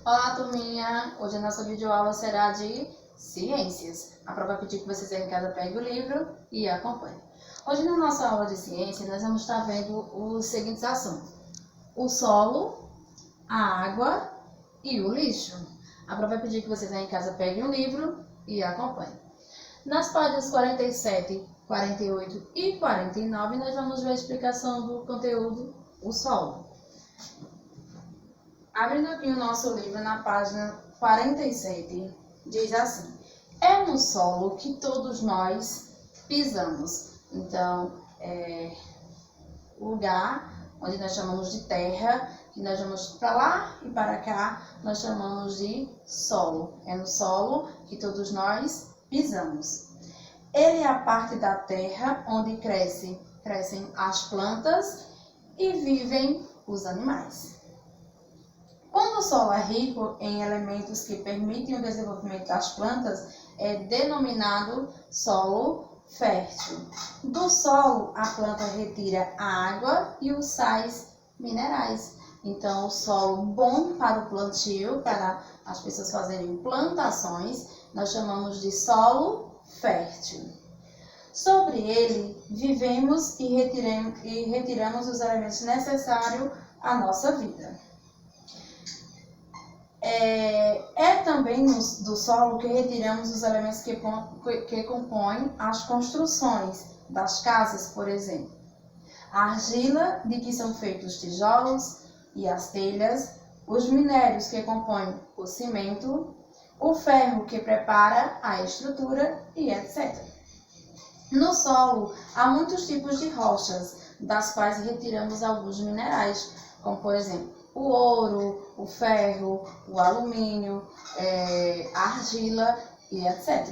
Olá, turminha! Hoje a nossa videoaula será de ciências. A prova pedir que vocês aí em casa peguem o livro e acompanhem. Hoje na nossa aula de ciência nós vamos estar vendo os seguintes assuntos: o solo, a água e o lixo. A prova vai pedir que vocês aí em casa peguem o livro e acompanhem. Nas páginas 47, 48 e 49 nós vamos ver a explicação do conteúdo, o solo. Abrindo aqui o nosso livro na página 47, diz assim: é no solo que todos nós pisamos. Então, o lugar onde nós chamamos de terra, que nós vamos para lá e para cá, nós chamamos de solo. É no solo que todos nós pisamos. Ele é a parte da terra onde crescem as plantas e vivem os animais. Quando o solo é rico em elementos que permitem o desenvolvimento das plantas, é denominado solo fértil. Do solo, a planta retira a água e os sais minerais. Então, o solo bom para o plantio, para as pessoas fazerem plantações, nós chamamos de solo fértil. Sobre ele, vivemos e retiramos os elementos necessários à nossa vida. É também do solo que retiramos os elementos que compõem as construções das casas, por exemplo. A argila, de que são feitos os tijolos e as telhas, os minérios que compõem o cimento, o ferro que prepara a estrutura e etc. No solo, há muitos tipos de rochas, das quais retiramos alguns minerais, como por exemplo, o ouro, o ferro, o alumínio, a argila e etc.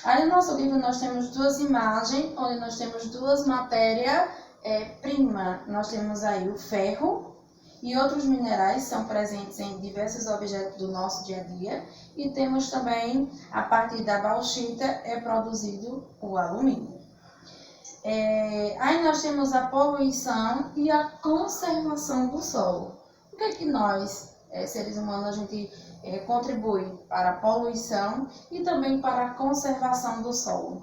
Aí no nosso livro nós temos duas imagens, onde nós temos duas matérias-primas. Nós temos aí o ferro e outros minerais são presentes em diversos objetos do nosso dia a dia. E temos também, a partir da bauxita, é produzido o alumínio. Aí nós temos a poluição e a conservação do solo. O que é que nós, seres humanos, a gente contribui para a poluição e também para a conservação do solo?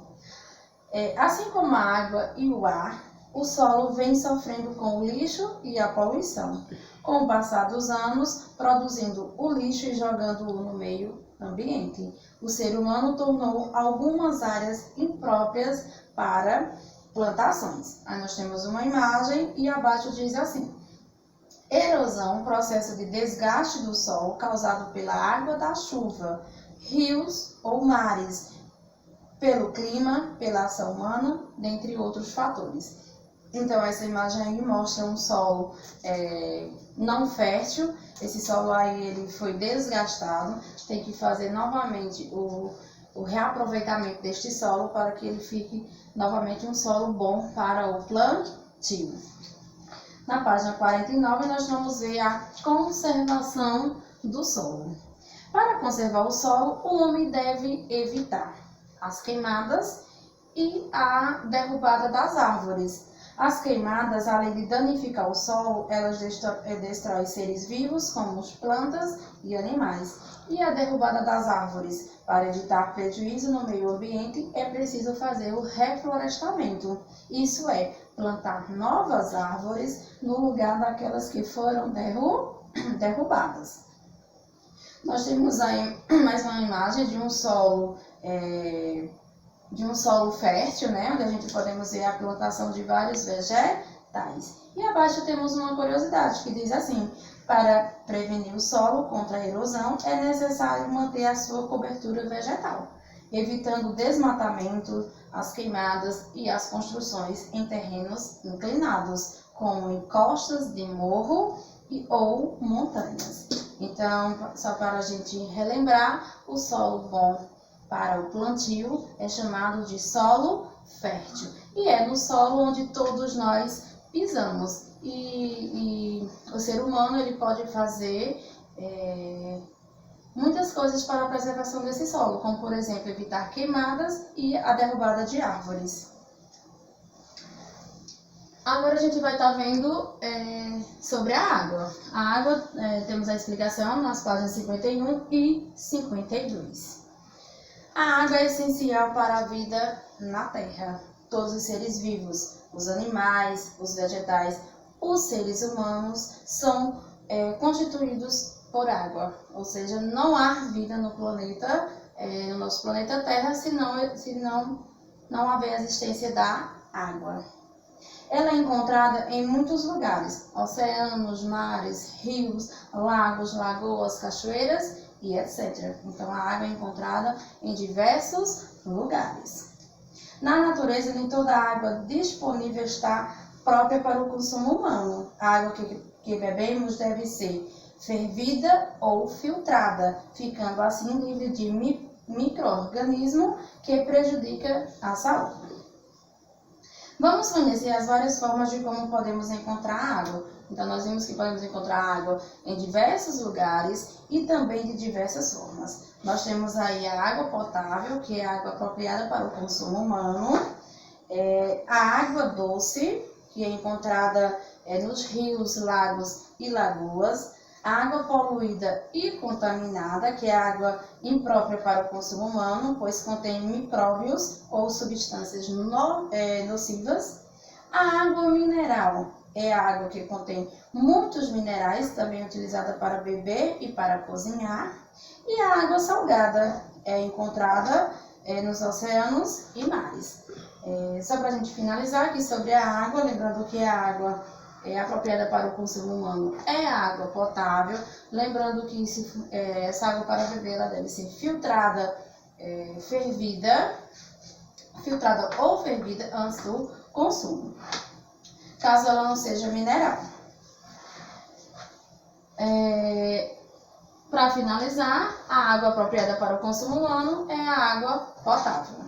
Assim como a água e o ar, o solo vem sofrendo com o lixo e a poluição, com o passar dos anos, produzindo o lixo e jogando-o no meio ambiente. O ser humano tornou algumas áreas impróprias para plantações. Aí nós temos uma imagem e abaixo diz assim: erosão, processo de desgaste do solo causado pela água da chuva, rios ou mares, pelo clima, pela ação humana, dentre outros fatores. Então essa imagem aí mostra um solo não fértil. Esse solo aí ele foi desgastado, tem que fazer novamente o reaproveitamento deste solo para que ele fique novamente um solo bom para o plantio. Na página 49 nós vamos ver a conservação do solo. Para conservar o solo, o homem deve evitar as queimadas e a derrubada das árvores. As queimadas, além de danificar o solo, elas destroem seres vivos, como as plantas e animais. E a derrubada das árvores, para evitar prejuízo no meio ambiente, é preciso fazer o reflorestamento. Isso é, plantar novas árvores no lugar daquelas que foram derrubadas. Nós temos aí mais uma imagem de um solo fértil, né, onde a gente podemos ver a plantação de vários vegetais. E abaixo temos uma curiosidade que diz assim: para prevenir o solo contra a erosão, é necessário manter a sua cobertura vegetal, evitando o desmatamento, as queimadas e as construções em terrenos inclinados, como em costas de morro ou montanhas. Então, só para a gente relembrar, o solo bom para o plantio é chamado de solo fértil. E é no solo onde todos nós pisamos. E o ser humano ele pode fazer muitas coisas para a preservação desse solo, como por exemplo evitar queimadas e a derrubada de árvores. Agora a gente vai estar vendo sobre a água. A água, temos a explicação nas páginas 51 e 52. A água é essencial para a vida na Terra. Todos os seres vivos, os animais, os vegetais, os seres humanos são constituídos por água. Ou seja, não há vida no planeta, no nosso planeta Terra, se não haver a existência da água. Ela é encontrada em muitos lugares: oceanos, mares, rios, lagos, lagoas, cachoeiras e etc. Então, a água é encontrada em diversos lugares. Na natureza, nem toda a água disponível está própria para o consumo humano. A água que bebemos deve ser fervida ou filtrada, ficando assim livre de micro-organismo que prejudica a saúde. Vamos conhecer as várias formas de como podemos encontrar água. Então, nós vimos que podemos encontrar água em diversos lugares e também de diversas formas. Nós temos aí a água potável, que é a água apropriada para o consumo humano. A água doce, que é encontrada nos rios, lagos e lagoas. A água poluída e contaminada, que é a água imprópria para o consumo humano, pois contém micróbios ou substâncias nocivas. A água mineral é a água que contém muitos minerais, também utilizada para beber e para cozinhar. E a água salgada é encontrada nos oceanos e mares. Só para a gente finalizar aqui sobre a água, lembrando que a água apropriada para o consumo humano é a água potável, lembrando que essa água para beber ela deve ser filtrada ou fervida antes do consumo, caso ela não seja mineral. Para finalizar, a água apropriada para o consumo humano é a água potável.